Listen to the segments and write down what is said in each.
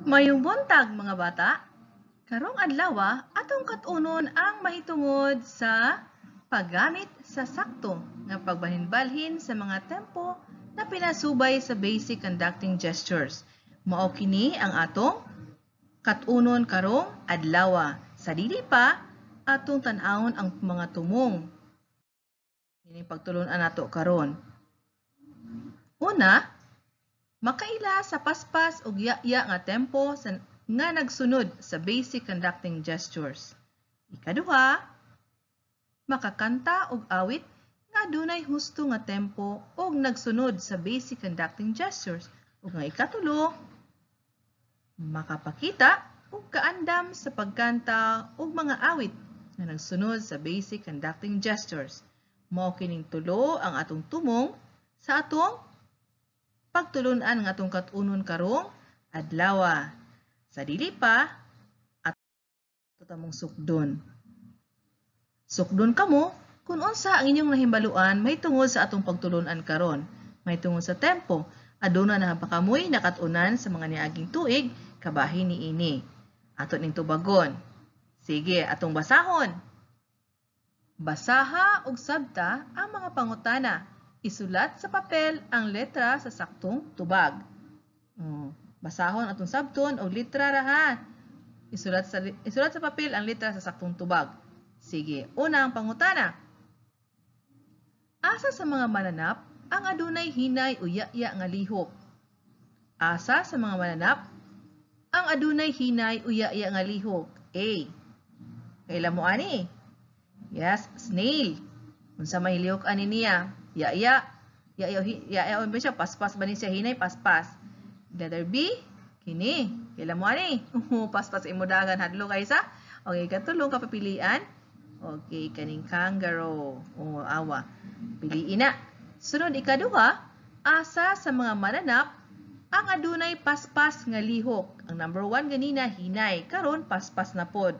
Mayong buntag mga bata, karong adlaw atong katunon ang mahitungod sa paggamit sa sakto nga pagbahin-balhin sa mga tempo na pinasubay sa basic conducting gestures. Mao kini ang atong katunon karong adlaw. Sa dili pa atong tan-awon ang mga tumong. Ini pagtulon-an nato karon. Una, makaila sa paspas ug ya-ya nga tempo nga nagsunod sa basic conducting gestures. Ikaduha, makakanta og awit nga dunay husto nga tempo ug nagsunod sa basic conducting gestures. Ug nga ikatulo, makapakita og kaandam sa pagkanta og mga awit nga nagsunod sa basic conducting gestures. Mao kining tulo ang atong tumong sa atong pagtulon-an nga atong katunon karong adlaw. Sa dili pa ato tamong sukdon. Sukdon kamo kung unsa ang inyong nahimbaluan mahitungod sa atong pagtulon-an karon. Mahitungod sa tempo, aduna na pakamoy nakatunan sa mga niaging tuig kabahin niini. Ato ning tubagon. Sige, atong basahon. Basaha og sabta ang mga pangutana. Isulat sa papel ang letra sa saktong tubag. Basahon atong sabton og letra ra ha. Isulat sa papel ang letra sa saktong tubag. Sige, una ang pangutana. Asa sa mga mananap ang adunay hinay o ya-ya nga lihok? Asa sa mga mananap ang adunay hinay o ya-ya nga lihok? A. Kailan mo ani? Yes, snail. Unsa may lihok ani niya? Ya-ya ba siya? Paspas ba ni siya? Hinay, paspas. Letter B, kini. Kailan mo ani? Paspas imudagan hadlo kaysa. Okay, katulong kapapilian. Okay, kaning kangaroo. Awa. Piliin na. Sunod ikaduha, asa sa mga mananap ang adunay paspas nga lihok. Ang number 1 ganina, hinay. Karon paspas na pod.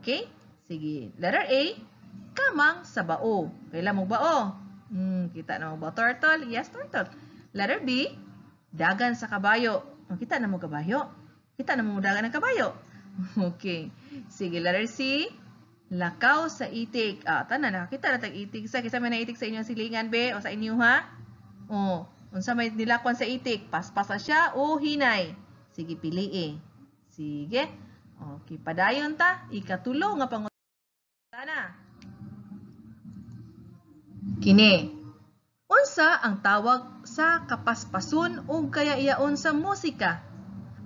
Okay? Sige. Letter A, kamang sa bao. Kailan mo bao? Kita na mo ba? Turtle? Yes, turtle. Letter B, dagan sa kabayo. Kita na mo kabayo? Kita na mo dagan ng kabayo. Okay. Sige, letter C, lakaw sa itik. Tanan, nakakita na tag-itik sa. Kisa may naitik sa inyong silingan, be? O sa inyo, ha? Unsa may nilakwan sa itik? Paspasa siya o hinay? Sige, pili eh. Sige. Okay, padayon ta. Ikatulo nga pangutana. Kini. Unsa ang tawag sa kapaspason o kaya iyaon sa musika?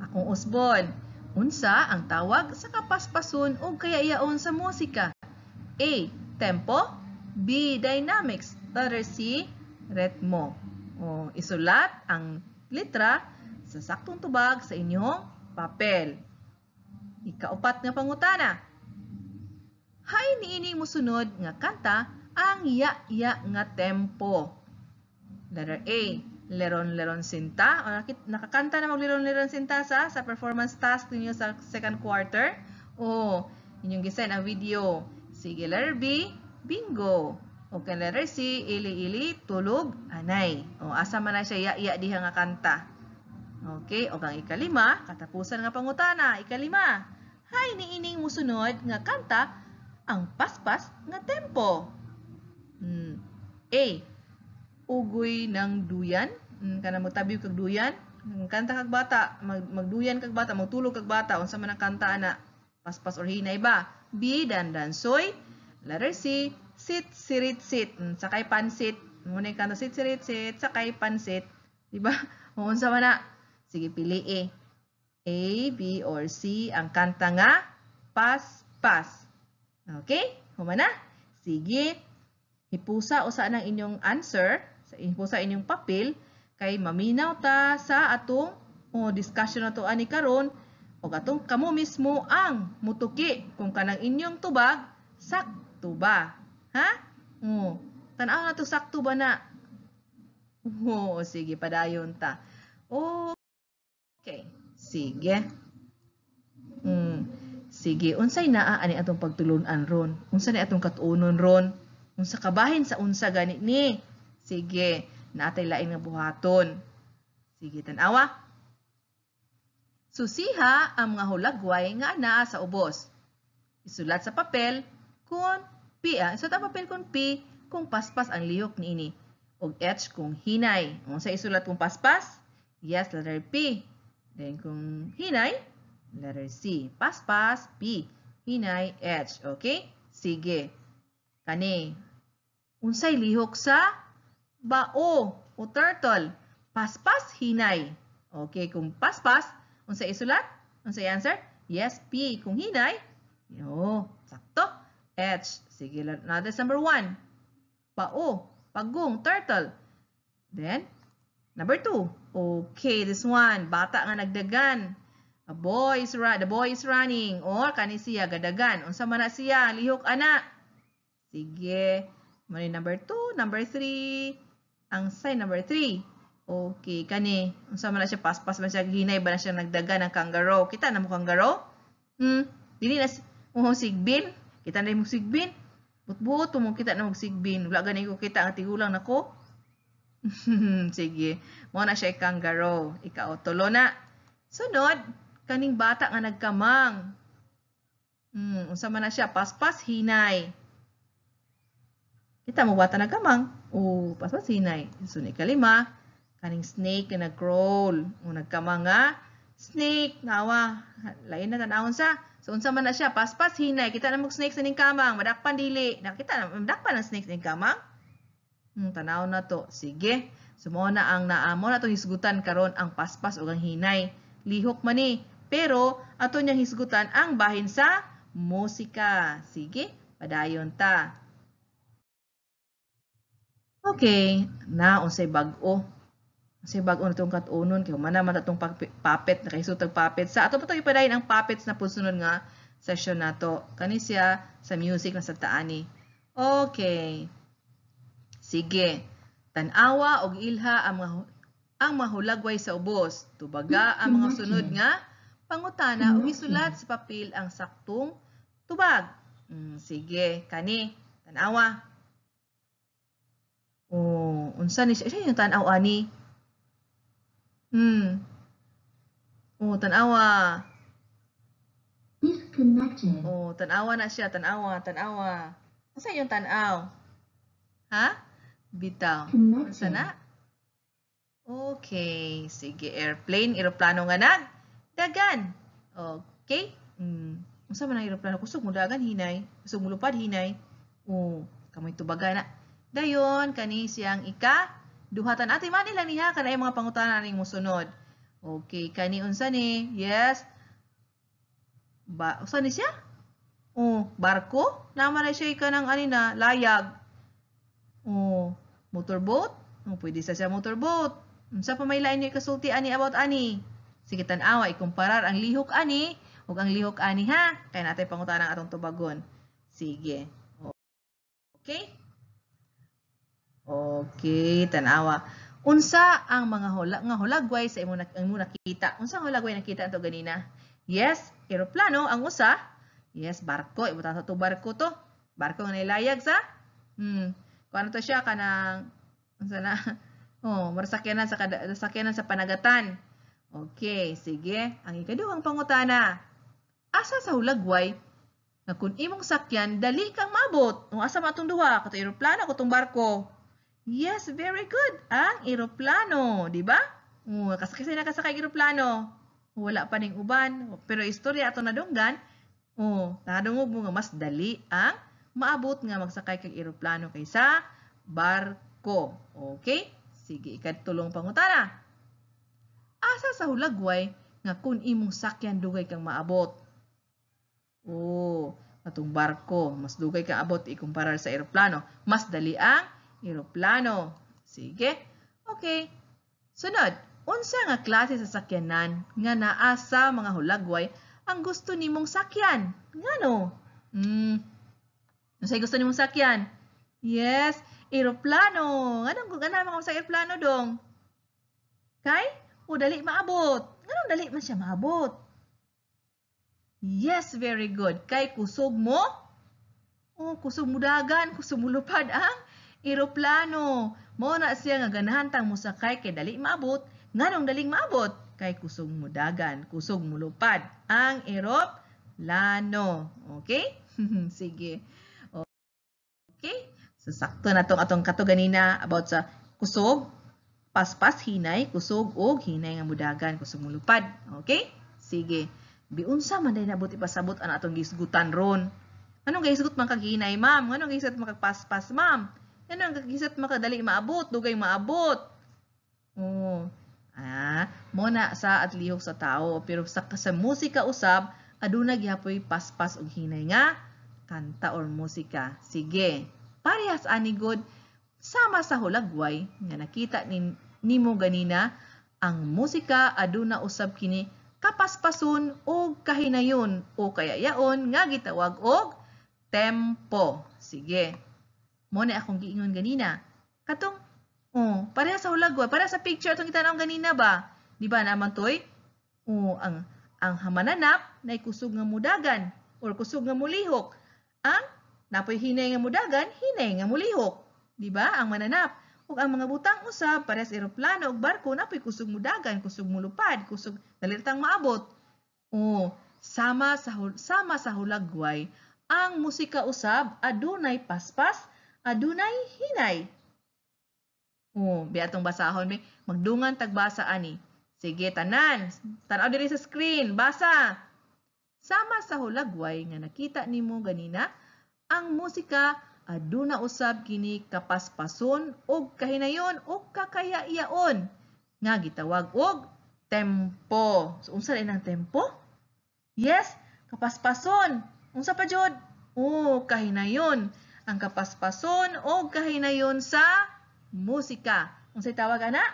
Akong usbon. Unsa ang tawag sa kapaspason o kaya iyaon sa musika? A. Tempo. B. Dynamics. Letter C. Ritmo. Isulat ang litra sa saktong tubag sa inyong papel. Ikaupat nga pangutana. Hay niini musunod nga kanta ang ya-ya nga tempo. Letter A, leron-leron sinta. Nakakanta na mag-leron-leron sinta sa performance task ninyo sa second quarter. Inyong gisend ang video. Sige, letter B, bingo. Okay, letter C, ili-ili, tulog, anay. Asa man na siya ya-ya diha nga kanta. Okay, o ang ikalima, katapusan nga pangutana. Ikalima, hay niining musunod nga kanta ang paspas nga tempo. A. Ugoy ng duyan. Kana magtabiw kag duyan. Kanta kag bata, magduyan kag bata, magtulog kag bata. Unsa man ang kanta ana? Paspas or hinay ba? B. Dandansoy. Letter C. Sit, sirit, sit. Sakay pansit. Muna yung kanta sit, sirit, sit. Sakay pansit. Diba? Unsa man na? Sige, pili A. A, B, or C ang kanta nga paspas. Okay? Humana? Sige. Hipusa o saan ang inyong answer, hipusa inyong papel, kay maminaw ta sa atong discussion na to ani karon o atong kamo mismo ang mutuki kung kanang inyong tubag sakto ba. Ha? Tan-aw na to sakto ba na? Sige, padayon ta. Okay. Sige. Sige, unsay naa ani atong pagtulon-an ron? Unsa ni atong katuonon ron? Unsa kabahin sa unsa gani ni? Sige, naatay lain nga buhaton. Sige, tan-awa. Susiha ang mga hulagway nga anaa sa ubos. Isulat sa papel kung isulat ang papel kung P kung paspas ang lihok niini. Og H kung hinay. Unsa isulat kung paspas? Yes, letter P. Then kung hinay, letter C. Paspas, P. Hinay, H. Okay? Sige. Kani. Unsay lihok sa bao o turtle? Paspas, hinay. Okay, kung paspas, unsay isulat? Unsay answer? Yes, P. Kung hinay, sakto. H. Sige, another number 1. Pao, pagong, turtle. Then, number 2. Okay, this one. Bata nga nagdagan. The boy is running. Or, kani siya, gadagan. Unsa man na siya, lihok ana. Sige. Mali number 2, number 3. Ang sign number 3. Okay, kani. Unsa man na siya, paspas man siya, hinay ba na siya nagdagan ng kangaroo. Kita na mo kangaroo? Dili na sigbin. Kita na mo sigbin. But mo kita na magsigbin. Wala gani ko kita ang tigulang nako. Sige. Mo na siya kangaroo. Ikaw, tulo na. Sunod, kaning bata nga nagkamang. Unsa man na siya, paspas, hinay. Kita mo bata nagkamang. Paspas, hinay. Sunod, ikalima, kaning snake na nag-crawl. Nagkamang nga, snake, nawa. Lain na tanawon sa. So, unsa man na siya, paspas, hinay. Kita na mo snake sa ning kamang. Madakpan dili. Nakita na, madakpan ang snake sa ning kamang. Tanaw na to. Sige. So, mo na ang naamo na itong hisgutan karon ang paspas o ang hinay. Lihok man ni. Pero, ato niyang hisgutan ang bahin sa musika. Sige. Padayon ta. Okay. Na, unsay bag-o. Unsay bag-o na itong katunon. Kaya man itong puppet. Nakaisutag puppet. Sa ato pa ito ipadayin ang puppets na pusunod nga session na to. Kani siya sa music na sa taani. Okay. Sige. Tanawa og ilha ang mahulagway sa ubos. Tubaga ang mga sunod nga pangutana o isulat sa papel ang saktong tubag. Sige. Kani. Tanawa. Unsa ni siya yung tanaw ani? Tanawa. Disconnected. Tanawa na siya. Tanawa. Asa yung tanaw? Ha? Bitaw. Unsa na? Okay. Sige. Airplane. Aeroplano nga dagan. Okay. Unsa man ang aeroplano? Kusog mo dagan, hinay. Kusog mo lupad, hinay. Kamoy tubaga na. Dayon, kani siyang duhatan. Ate, mani lang niya. Kanay mga pangutana ning musunod. Okay. Kani unsa ni? Yes. Unsa ni siya? Barko? Naman na siya ng anina, layag. Motorboat? Pwede sa siya motorboat. Sa pamailain niyo kasulti ani about ani. Sige tanawa, ikumparar ang lihok ani ug ang lihok ani ha. Kaya natin pangutana ang atong tubagon. Sige. Okay? Okay, tanawa. Unsa ang mga hulagway sa imo nakita? Unsa ang hulagway nakita ato ganina? Yes, eroplano ang usa. Yes, barko. Ibutan sa to barko to. Barko nga nilayag sa. Kuano to siya kanang unsa na? Marasakyanan sa panagatan. Okay, sige. Ang ikaduhang pangutana. Asa sa hulagway nga kun imong sakyan dali kang mabot? Asa man atong duha? Kato eroplano, katong barko. Yes, very good. Ang eroplano, di ba? Kasakay na kasakay eroplano. Wala pa ning uban. Pero istorya ato nadunggan. Nadungog mo nga mas dali ang maabot nga magsakay kag eroplano kaysa barko. Okay? Sige, ikatulong pangutana. Asa sa hulagway nga kun imong sakyan dugay kang maabot? Atong barko, mas dugay kang abot ikumparar sa eroplano. Mas dali ang eroplano. Sige. Okay. Sunod, unsa nga klase sa sakyanan nga naa sa mga hulagway ang gusto nimong sakyan? Ngano? Unsay gusto nimong sakyan? Yes, eroplano. Nganong mga sa eroplano dong? Kay? Dali maabot. Nganong dali man siya maabot? Yes, very good. Kay kusog mo? Kusog mo dagan, kusog mo lupad ang eroplano. Mo na siya nga ganahan tang mosakay kay dali maabot. Nganong daling maabot? kay kusog mudagan, kusog mulupad. Ang eroplano. Okay? Sige. Okay? So, sakto na atong kato ganina about sa kusog, paspas, hinay, kusog, og hinay nga mudagan, kusog mulupad. Okay? Sige. Biunsa man day nabot ipasabot ang atong gisgutan ron. Anong gisgut man kag hinay, ma'am? Anong gisgut man kag paspas, ma'am? Anong gisgut man kadali maabot, dugay maabot? Oh. Muna sa at lihok sa tao, pero sa musika usab aduna gyapoy paspas og hinay nga kanta or musika. Sige. Parehas ani good sama sa hulagway nga nakita nimo ganina ang musika aduna usab kini kapaspason o kahinayon o kayayaon nga gitawag og tempo. Sige. Mo na akong giingon ganina. Katong pareha sa hulagway, pareha sa picture atong kita naong ganina ba? Di ba naman toy? Ang hamananap na kusog nga mudagan or kusog nga mulihok. Ang napoy hinay nga mudagan, hinay nga mulihok. Di ba? Ang mananap. Ug ang mga butang usab parehas eroplano ug barko napoy kusog mudagan, kusog mulupad, kusog dalitang maabot. Sama sa hulagway, ang musika usab adunay paspas, adunay hinay. Biatong basahon may magdungan tagbasa ani. Sige tanan, tan-aw diri sa screen, basa. Sama sa hulagway nga nakita nimo ganina, ang musika aduna usab kini kapaspason og kahinayon og kakayayaon nga gitawag og tempo. So unsa lang ang tempo? Yes, kapaspason. Unsa pa jud? Kahinayon. Ang kapaspason og kahinayon sa musika. Unsay tawag ana?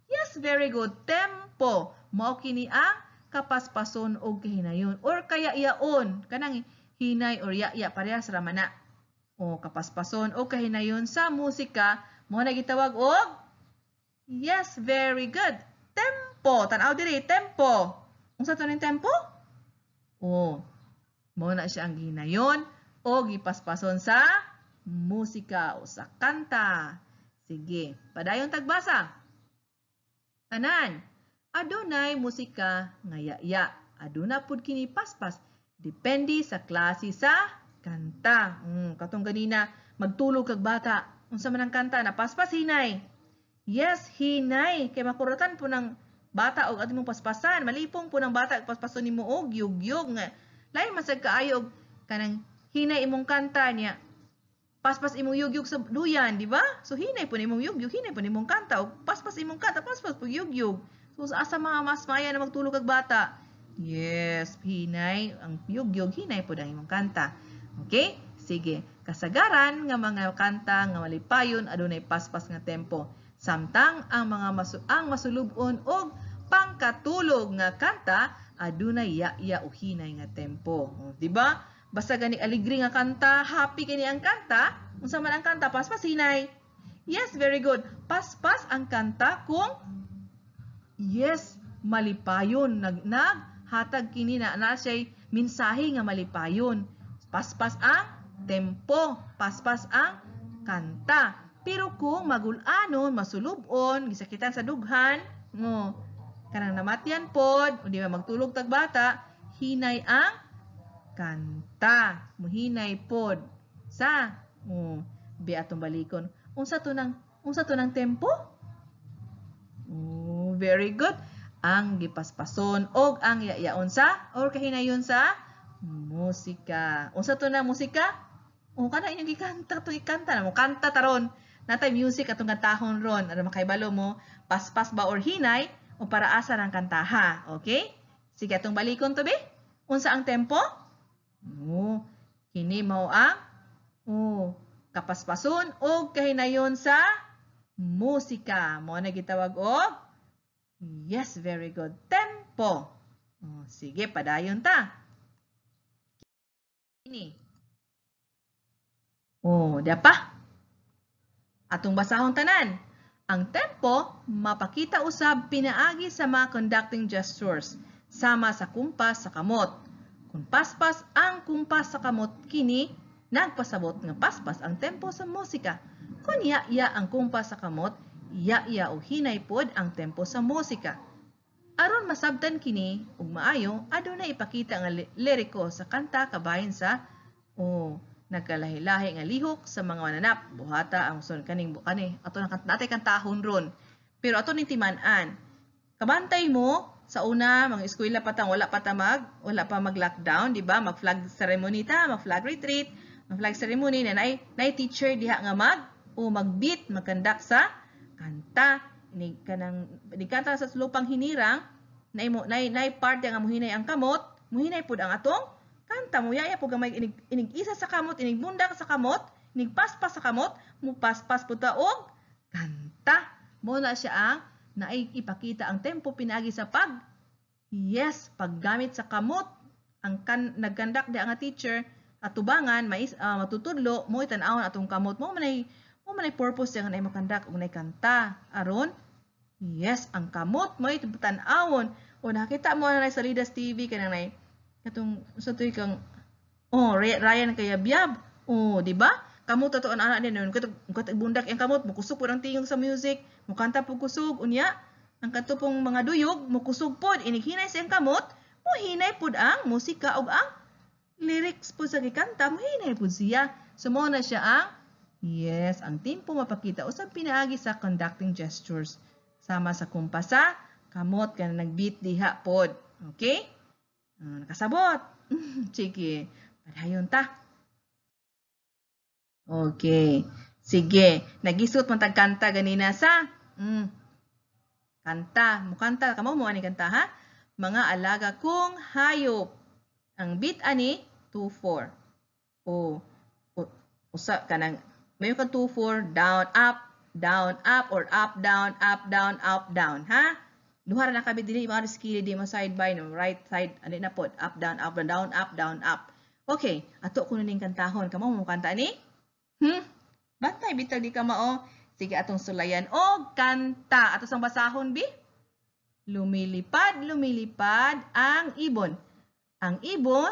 Yes, very good. Tempo. Mao kini ang kapaspason og kahinayon or kayayaon. Kanang hinay or yaya parehas ra man na. Kapaspason o kahinayon sa musika mo na gitawag og yes, very good. Tempo. Tan-aw diri, tempo. Unsa to ning tempo? Mo na siya ang gihinayon o gipaspason sa musika o sa kanta. Sige, padayon tagbasa. Tanan, adunay musika nga yaya. Aduna pud kini paspas. Depende sa klase sa kanta. Katong ganina, magtulog kag bata. Unsa man ang kanta na paspas hinay? Yes, hinay. Kay makuratan po ng bata og ating mong paspasan. Malipong po ng bata og paspason nimo og yugyog nga. Lain masag kaayo og kanang hinay imong kanta niya. Paspas imong yugyug sa duyan, di ba? So hinay po nimong yugyug, hinay po nimong kanta og paspas imong kanta, paspas po yugyug. So asa mga masmaya na magtulog kag bata? Yes, hinay ang yugyug, hinay po ang imong kanta. Okay? Sige. Kasagaran nga mga kanta nga malipayon adunay paspas nga tempo. Samtang ang mga masulubon og pangkatulog nga kanta adunay yaya o hinay nga tempo. Di ba? Basta gani aligri nga kanta, happy kini ang kanta, unsa man ang kanta, paspas hinay. Yes, very good. Paspas ang kanta kung yes, malipayon. Naghatag kini na siya mensahe nga malipayon. Paspas ang tempo, paspas ang kanta. Pero kung magulanon, masulubon, gisakitan sa dughan, kanang namatyan pod, o di ba magtulog tag bata, hinay ang kanta. Muhinay pod sa biatong balikon. Unsa to nang tempo? Very good. Ang gipaspason og ang yayaon sa or kahinayon sa musika. Unsa to nang musika? Kana inyong gikanta to ikanta na mo kanta taron. Natay music atong kantahon ron. Ano makaibalo mo paspas ba or hinay o para asa ang kantaha. Okay? Sige atong balikon to be. Unsa ang tempo? Kini mao ang kapaspason o kahinayon sa musika. Mo na gitawag og yes, very good. Tempo. Sige, padayon ta. Ini. Diapa. Atong basahon tanan. Ang tempo mapakita usab pinaagi sa mga conducting gestures sama sa kumpas sa kamot. Kung paspas ang kumpas sa kamot kini, nagpasabot nga paspas ang tempo sa musika. Kung yaya ang kumpas sa kamot, yaya o hinay pod ang tempo sa musika. Aron masabtan kini ug maayo, adunay ipakita nga liriko sa kanta kabahin sa nagkalahi-lahi nga lihok sa mga mananap. Buhata ang son kaning bukani. Ato natay kantahon ron. Pero ato ning timan-an. Kabantay mo sa una mga eskwela patang wala pa mag-lockdown, di ba? Mag-flag ceremony ta, mag-flag retreat, mag-flag ceremony na nay teacher diha nga mag-beat, magkandak sa kanta. Kanta sa lupang hinirang, nay part nga muhinay ang kamot, muhinay pud ang atong kanta mo. Yaya po gamay inig isa sa kamot, inig bundak sa kamot, inig paspas sa kamot, mupaspas po ta og kanta. Muna siya ang naipakita ang tempo pinagi sa paggamit sa kamot. Ang nagkandak di ang teacher at tubangan, matutudlo, mo itanawon atong kamot. Mo manay purpose yung na makandak o na kanta. Aron, ang kamot mo itanawon. O nakita mo na sa Lidas TV kanang nay katong sa tuy kang Ryan Kayabyab. Di ba? Kamot ato ang anak din katong bundak ang kamot mukusog pud ang tingog sa music, mukanta pud kusog unya. Ang katupong mga duyog mukusog pod inig hinay sa ang kamot, muhinay pud ang musika ug ang lyrics pud sa gikanta, muhinay pud siya. Sumo na siya ang ang tempo mapakita usab pinaagi sa conducting gestures. Sama sa kumpasa, kamot ka na nag-beat diha pod. Okay? Nakasabot. Sige. Padayon ta. Okay. Sige. Nagisot man tag kanta ganina sa kanta. Mukanta. Kamo mo ani kanta ha? Mga alaga kong hayop. Ang beat ani 2-4. Usa kanang may ka 2-4 down up or up down up down ha. Duha ra na kabit dili mga skill di mo side by no right side ani na pod up down down up. Okay, ato kuno ning kantahon kamo mo kanta ni? Bantay bitag di ka mao. Sige atong sulayan og kanta. Ato sang basahon bi. Lumilipad ang ibon. Ang ibon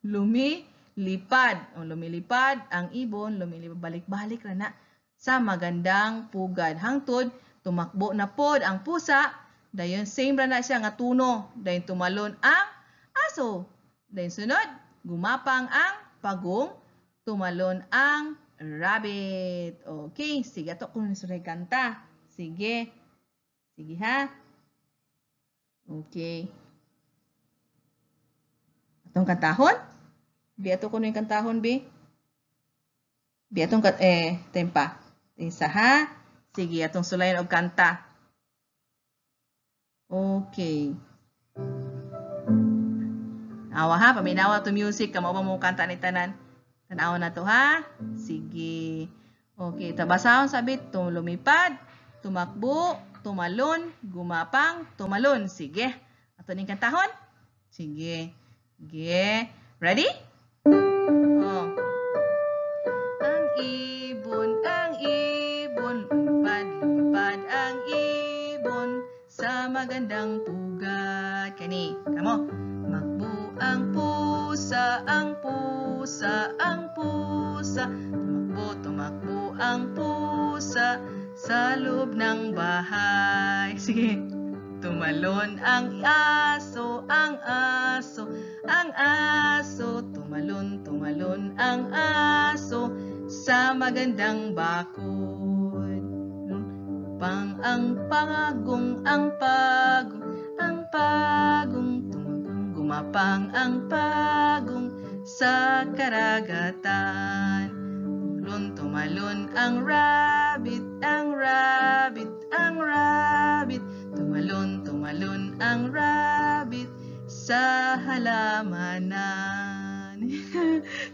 lumilipad ang ibon, balik-balik ra na sa magandang pugad. Hangtod tumakbo na pod ang pusa, dayon same ra na siya nga tuno, dayon tumalon ang aso. Dayon sunod, gumapang ang pagong, tumalon ang rabbit. Okay, sige ato kun sunay kanta. Sige. Sige ha. Okay. Atong kantahon? Bi ato kuno yung kantahon bi. Bi atong tempa. Isa ha. Sige atong sulayan og kanta. Okay. Awa ha, paminawa to music kamo ba mo kanta ni tanan. Tan-aw na to ha. Sige. Okay, tabasahon sabit lumipad, tumakbo, tumalon, gumapang, tumalon. Sige. Ato ning kantahon? Sige. Sige. Ready? Ang ibon, lumipad ang ibon sa magandang pugad. Kani, kamo. Makbo ang pusa, tumakbo ang pusa sa loob ng bahay. Sige. Tumalon ang aso, tumalon ang aso sa magandang bakod. Ang pagong, gumapang ang pagong sa karagatan. Tumalon ang rabbit, tumalon ang rabbit sa halamanan.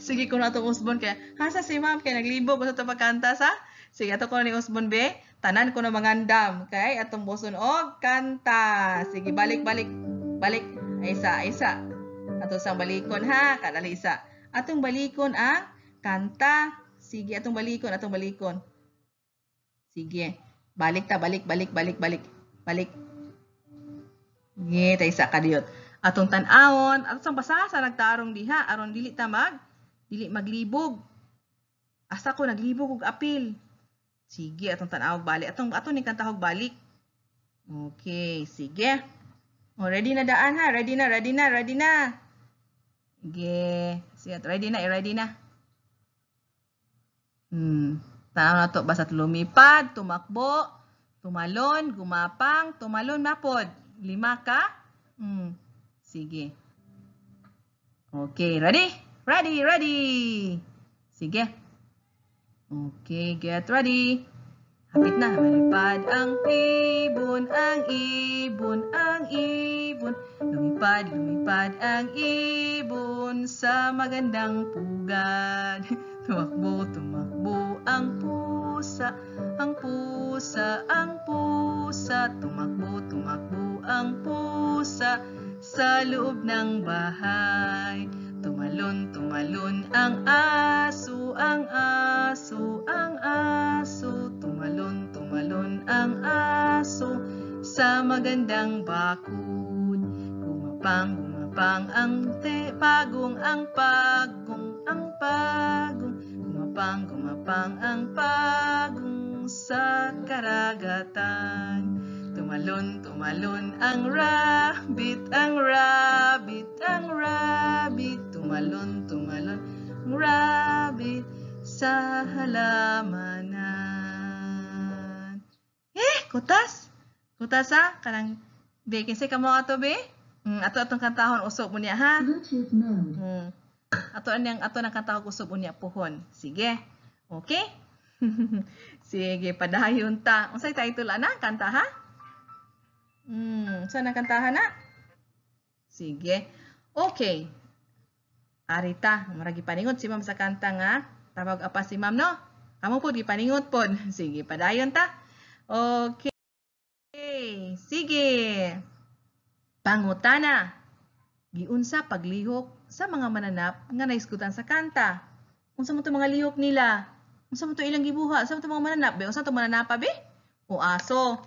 Sige ko na ito Usbon kaya hasa si ma'am kaya naglibog ko sa ito pagkanta sa sige ato ko na ni Usbon be tanan ko na mangandam kay atong boson og kanta. Sige balik isa ato sang balikon ha kanali isa atong balikon ang kanta. Sige atong balikon sige balik Sige, tayo sa kadiyot. Atong tan-awon, atong basasa nagtarong diha, aron dili maglibog. Asa ko naglibog og apil. Sige, atong tanawag balik. Atong ni kantahog balik. Okay, sige. O, ready na daan ha. Ready na. Sige. Sige, ready na. Tanaw na to. Basta lumipad, tumakbo, tumalon, gumapang, tumalon, mapod. 5 ka? Sige. Okay, ready? Sige. Okay, get ready. Hapit na. Lumipad ang ibon. Lumipad ang ibon sa magandang pugad. Tumakbo ang pusa. Tumakbo ang pusa sa loob ng bahay. Tumalon ang aso. Tumalon ang aso sa magandang bakod. Gumapang ang pagong. Gumapang ang pagong sa karagatan. Tumalon ang rabbit. Tumalon ang rabbit sa halamanan. Kutas ha? Kanang be, kinsay ka mo ato be? Atong kantahon usop mo niya ha? Bluetooth mode. Ato nang kantahon usop mo niya puhon. Sige. Okay? Sige, padayon ta. Unsay title ana? Kanta ha? Saan ang kantahan na? Sige. Okay. Arita, maragi paningot si ma'am sa kanta nga. Tawag apa si ma'am, no? Kamu po, gipaningot po. Sige, padayon ta. Okay. Sige. Pangutana. Giunsa paglihok sa mga mananap nga naisgutan sa kanta. Unsa man to mga lihok nila? Unsa man to ilang gibuha? Unsa man to mga mananap? Be, unsa to mananapa be? O aso.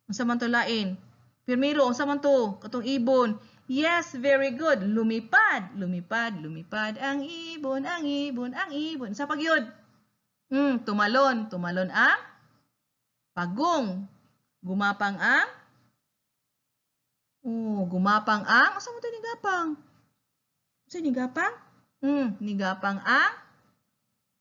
Unsa man to lain? Pirmiro, unsa man to? Katong ibon. Yes, very good. Lumipad ang ibon. Sa pagyod. Tumalon ang pagong. Gumapang ang unsa man to nigapang? Unsa nigapang? Nigapang ang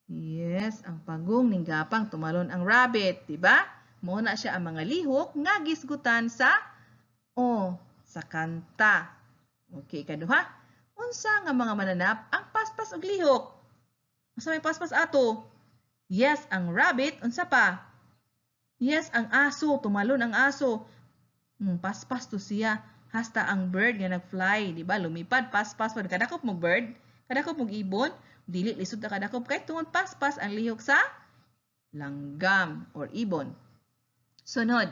yes, ang pagong nigapang, tumalon ang rabbit, diba? Mao na siya ang mga lihok nga gisgutan sa kanta. Okay, kaduha. Unsa nga mga mananap ang paspas og lihok? Unsa may paspas ato? Yes, ang rabbit. Unsa pa? Yes, ang aso. Tumalon ang aso. Paspas to siya. Hasta ang bird nga nag-fly, di ba? Lumipad, paspas. Kadakop mo bird, kadakop mo ibon, dili lisod na kadakop kay tungod paspas ang lihok sa langgam or ibon. Sunod.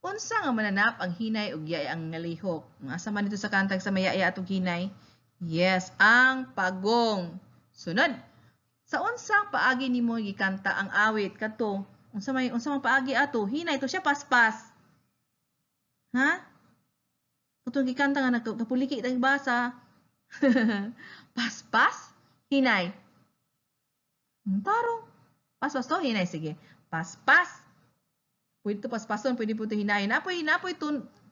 Unsa nga mananap ang hinay ug yaya ang nalihok? Asa man dito sa kantag sa mayaya atong hinay? Yes, ang pagong. Sunod. Sa unsang paagi nimo gikanta ang awit kadto? Unsa man paagi ato? Hinay to siya paspas. Ha? Katong gikanta nga nagkapuliki tayong basa. Paspas? Hinay. Tarong. Paspas to? Hinay. Sige. Paspas. Pwede ito paspason, pwede po ito hinayin. Napoy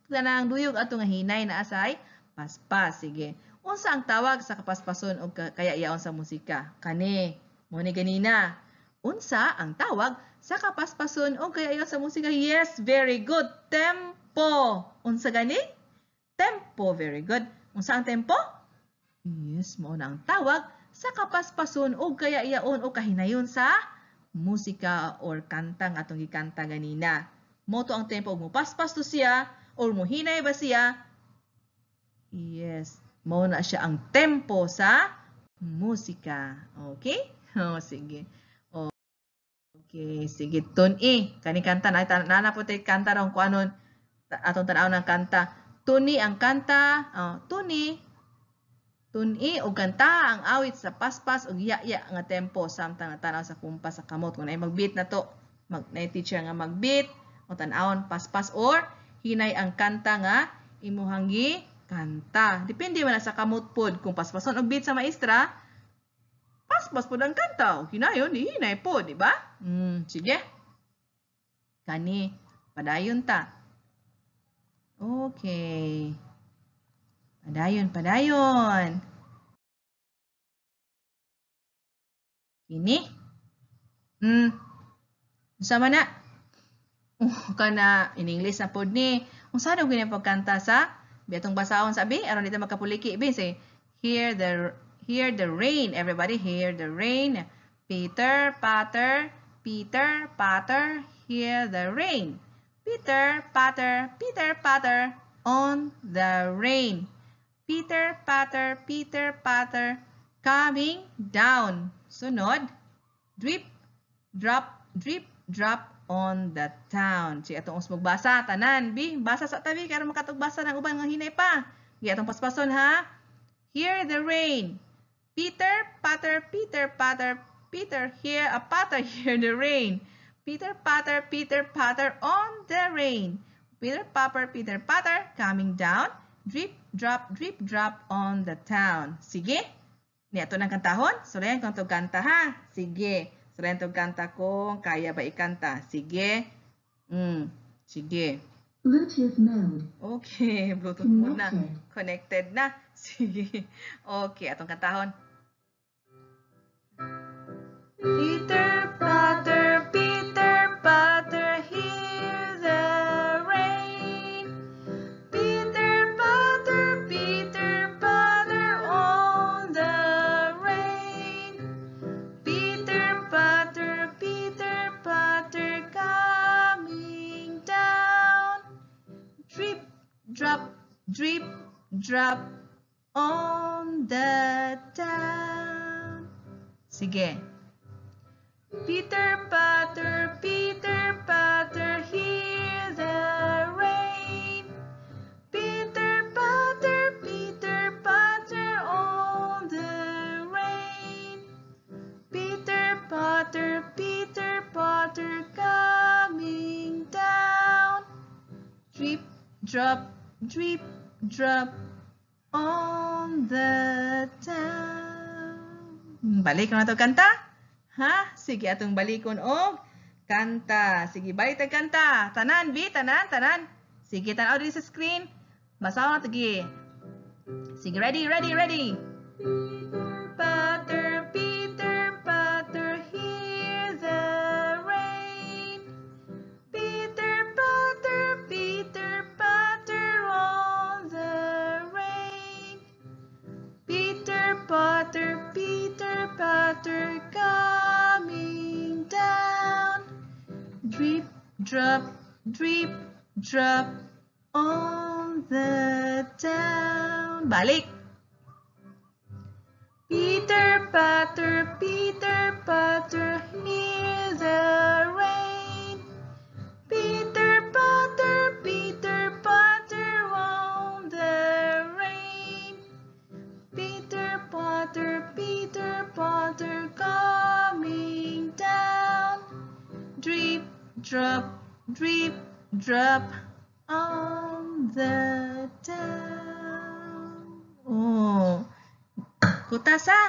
tanang duyog ato nga hinay na asay paspas. Sige. Unsa ang tawag sa kapaspason o kaya iyaon sa musika? Kani. Mo ni ganina. Unsa ang tawag sa kapaspason o kaya iyaon sa musika? Yes, very good. Tempo. Unsa gani? Tempo. Very good. Unsa ang tempo? Yes, mo na ang tawag sa kapaspason o kaya iyaon o kahinayon sa musika or kantang atong gikanta ganina. Moto ang tempo mo paspas to siya or mo hinay ba siya? Yes, mo na siya ang tempo sa musika. Okay? Sige. Okay, sige. Tuni. Kani kanta na po tayo kanta ron kung anon atong tanaw ng kanta. Tuni ang kanta. Tuni o kanta ang awit sa paspas o yaya nga tempo samtang tanaw sa kumpas sa kamot. Kung na mag-beat na to, na-teacher nga mag-beat o tanawon paspas or hinay ang kanta nga imuhanggi kanta. Depende man sa kamot pod. Kung paspason og beat sa maestra, paspas pod ang kanta. O hinayon, hinay po, di ba? Sige. Kani, padayon ta. Okay. Padayon. Kini? Sama na. Kana in English na pod ni. Unsa daw gini pagkanta sa biatong basahon sabi aron dito makapuliki bi say hear the rain. Everybody hear the rain. Peter Patter, hear the rain. Peter Patter, on the rain. Peter Patter, coming down. Sunod, drip, drop on the town. Sige atong usmog basa tanan bi, basa sa tabi karon makatugbasa ng uban nga hinay pa. Gi atong paspason ha. Hear the rain. Peter Patter, hear the rain. Peter Patter on the rain. Peter Patter, coming down. Drip, drop on the town. Sige. Ni ato nang kantahon. Sulayan kung itong kanta ha. Sige. Sulayan itong kanta kung kaya ba ikanta. Sige. Sige. Bluetooth mode. Okay. Bluetooth mode na. Connected na. Sige. Okay. Atong kantahon. Peter Patter, hear the rain. Peter Patter, on the rain. Peter Patter, coming down. Drip, drop on the town. Sige. Peter Patter, hear the rain. Peter Patter, on the rain. Peter Patter, coming down. Drip, drop on the town. Balik na ito kanta? Ha? Sige, atong balikon o kanta. Sige, balik tag kanta. Tanan, bi? Tanan. Sige, tanaw din sa screen. Basaw na tagi. Sige, ready. Peter Patter, hear the rain. Peter Patter, on the rain. Peter Patter, coming down. Drip, drop on the town. Balik. Peter Patter, hear the rain. Peter Patter, on the rain. Peter Patter, coming down. Drip, drop on the town. Oh. Kutas ha?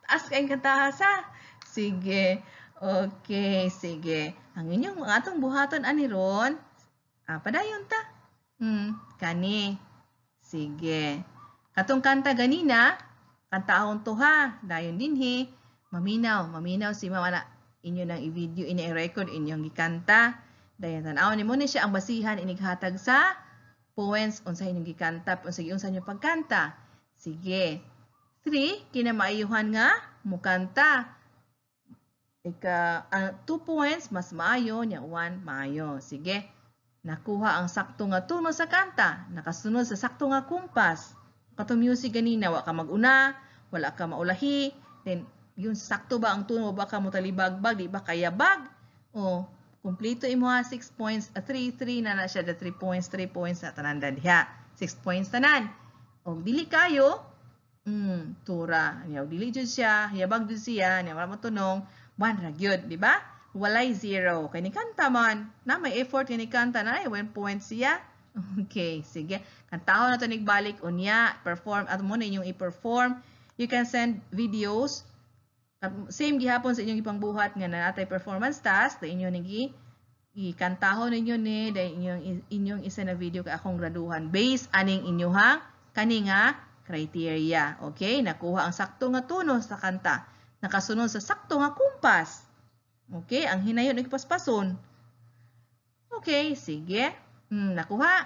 Taas kayong katahas ha? Sige. Okay, sige. Ang inyong mga atong buhaton ani ron. Padayon ta. Kani. Sige. Katong kanta ganina, kantahon to ha. Dayon dinhi. Maminaw si mama na inyo nang i-video, i-record inyong gikanta. Dayon tanaw ni mo ni siya ang basihan inighatag sa poems unsa inyong gikanta, unsa inyong pagkanta. Sige. 3, kinamaayuhan nga mukanta. 2 points, mas maayo, nya 1 maayo. Sige. Nakuha ang sakto nga tuno sa kanta. Nakasunod sa sakto nga kumpas. Katong music ganina, wa ka maguna, wala ka maulahi. Then, yung sakto ba ang tuno, ba ka mo talibagbag, di ba kayabag? O, kumplito imo ha, 6 points, 3 na siya, 3 points na tanan diha. 6 points tanan. O, dili kayo, tura. Niyaw, dili jud siya, hiyabag jud siya, niyaw, wala mo tunong, 1 ra gyud, di ba? Walay 0. Kay ni kanta man, na may effort ni kanta na, 1 point siya. Okay, sige. Kantahon na ito nagbalik, unya, perform, at mo na inyong i-perform. You can send videos. Same gihapon sa inyong ipangbuhat nga na natay performance task, na inyo nigi ikantahon ninyo ni dahil inyong isa na video kay akong graduhan based aning inyuhang kani nga criteria. Okay? Nakuha ang sakto nga tono sa kanta. Nakasunod sa sakto nga kumpas. Okay? Ang hinayon ug paspason. Okay, sige. Nakuha.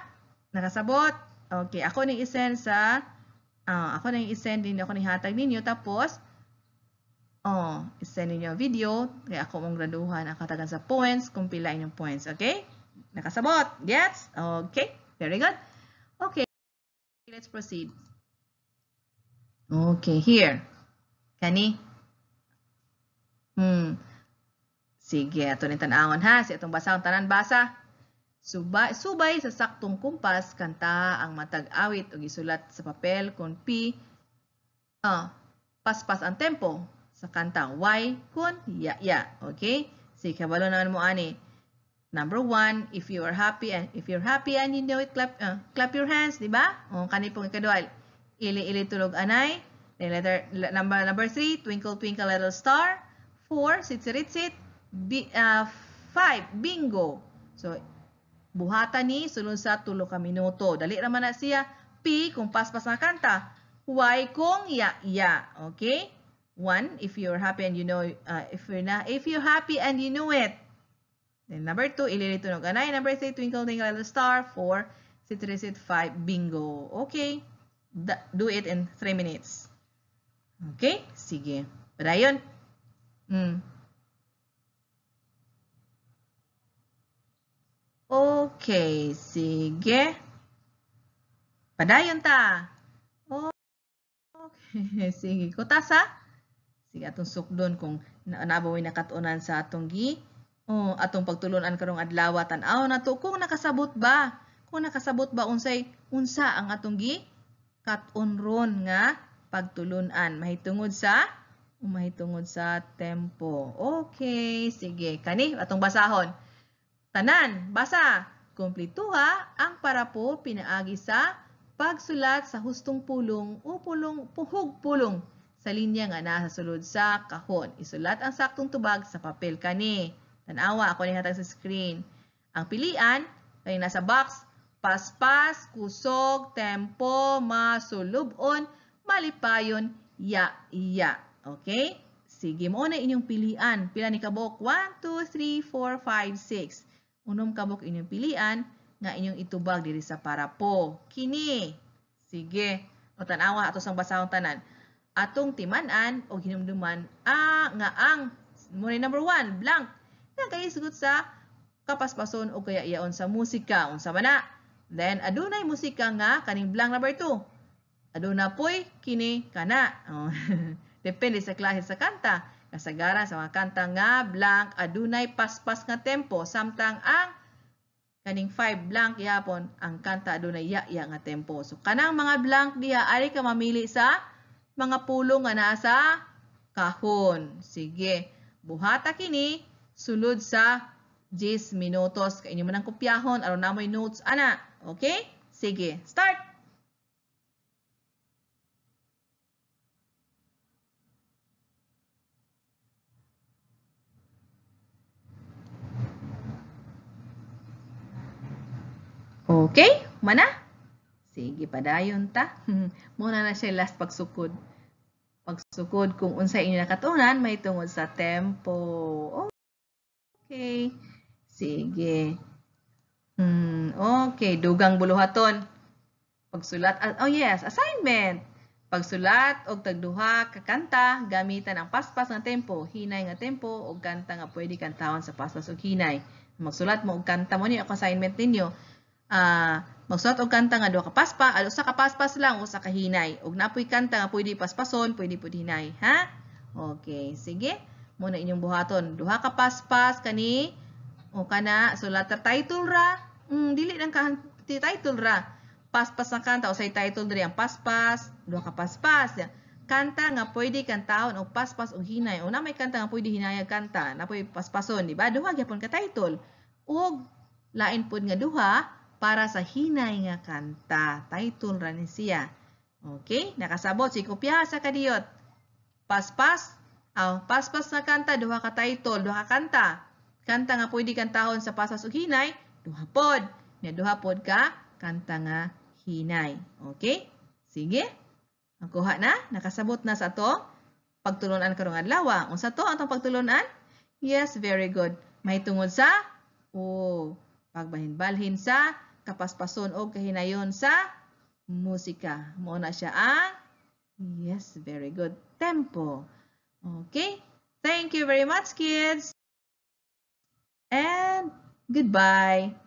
Nakasabot. Okay, ako ning isend sa ako ning isend din ako ning hatag ninyo tapos isend ninyo video kaya ako mong graduhan ang katagan sa points kung pila inyong points. Okay? Nakasabot. Gets? Okay. Very good. Okay. Let's proceed. Okay, here. Kani? Sige, ato ni tan-awon ha. Si atong basahon tanan basa. Subay sa saktong kumpas kanta ang matag awit o gisulat sa papel kung P paspas ang tempo sa kanta Y kun ya. Okay? Sige, kabalo naman mo ani. Number 1, if you're happy and you know it, clap your hands, di ba? Kani pong ikadual. Ili tulog anay. Number 3, twinkle twinkle little star. 4, sit. 5, bingo. So, buhatan ni sulod sa 3 ka minuto. Dali raman na siya. P kung paspas na kanta. Y kung ya. Okay? 1, if you're happy and you know if you're happy and you know it. Then number 2, ililitunog anay. Number 3, twinkle twinkle little star. 4, sit. 5, bingo. Okay? Do it in 3 minutes. Okay? Sige. Padayon. Okay, sige. Padayon ta. Okay, sige. Kutas ha? Sige, atong sukdon kung naabaway nakatunan sa atong atong pagtulunan karong adlaw tan-aw na to kung nakasabot ba. Kung nakasabot ba unsa ang atong katunron nga pagtulunan. Mahitungod sa tempo. Okay, sige. Kani atong basahon. Tanan, basa. Kumplituha ang parapo pinaagi sa pagsulat sa hustong pulong o puhog pulong sa linya nga nasa sulod sa kahon. Isulat ang saktong tubag sa papel kani. Tanawa ako ni hatag sa screen. Ang pilian kay nasa box, paspas, kusog, tempo, masulubon, malipayon, ya. Okay? Sige mo na inyong pilian. Pila ni kabok? 1, 2, 3, 4, 5, 6. Unom kabok inyong pilian nga inyong itubag diri sa parapo. Kini. Sige. O tanawa ato sang basahon tanan. Atong timan-an o hinumduman nga ang muna number 1, blank. Nga kay sugot sa kapaspason o kaya iyaon sa musika. Unsa man na. Then adunay musika nga kaning blank number 2. Aduna poy kini kana. Depende sa klase sa kanta. Kasagaran sa mga kanta nga blank, adunay paspas nga tempo. Samtang ang kaning 5 blank ihapon, ang kanta adunay ya nga tempo. So kanang mga blank diha, ari ka mamili sa mga pulong nga nasa kahon. Sige, buhata kini, sulod sa 10 minutos. Kaya inyo man ang kopyahon, aron namoy notes, ana. Okay? Sige, start! Okay? Mana? Sige, padayon ta. Muna na siya last pagsukod. Pagsukod kung unsay inyo nakatunan, may tungod sa tempo. Okay. Sige. Okay, dugang buluhaton. Pagsulat, oh yes, assignment. Pagsulat og tagduha ka kanta, gamitan ang paspas nga tempo, hinay nga tempo og kanta nga pwede kantahon sa paspas og hinay. Magsulat mo og kanta mo ni ako assignment ninyo. Magsulat og kanta nga duha ka paspas, usa ka paspas lang, usa ka hinay. Og napoy kanta nga pwede paspason, pwede pud hinay, ha? Okay, sige. Muna inyong buhaton. Duha ka paspas kani o kana sulat ta title ra. Dili lang ka title ra. Paspas na kanta o say title diri ang paspas, duha ka paspas. Kanta nga pwede kantahon og paspas og hinay. O na may kanta nga pwede hinayag kanta, napoy paspason, di ba? Duha gyapon ka title. Og lain pud nga duha para sa hinay nga kanta. Title ra ni siya. Okay? Nakasabot si kopya sa kadiyot. Paspas na kanta, duha ka title, duha ka kanta. kanta nga pwede kantahon sa paspas ug hinay, duha pod. Nya duha pod ka kanta nga hinay. Okay? Sige. Nakuha na? Nakasabot na sa to pagtulunan karong adlaw. Unsa to atong pagtulunan? Yes, very good. May tungod sa pagbahin-balhin sa kapaspason o kahinayon sa musika. Mao na siya ang yes, very good. Tempo. Okay? Thank you very much, kids. And goodbye.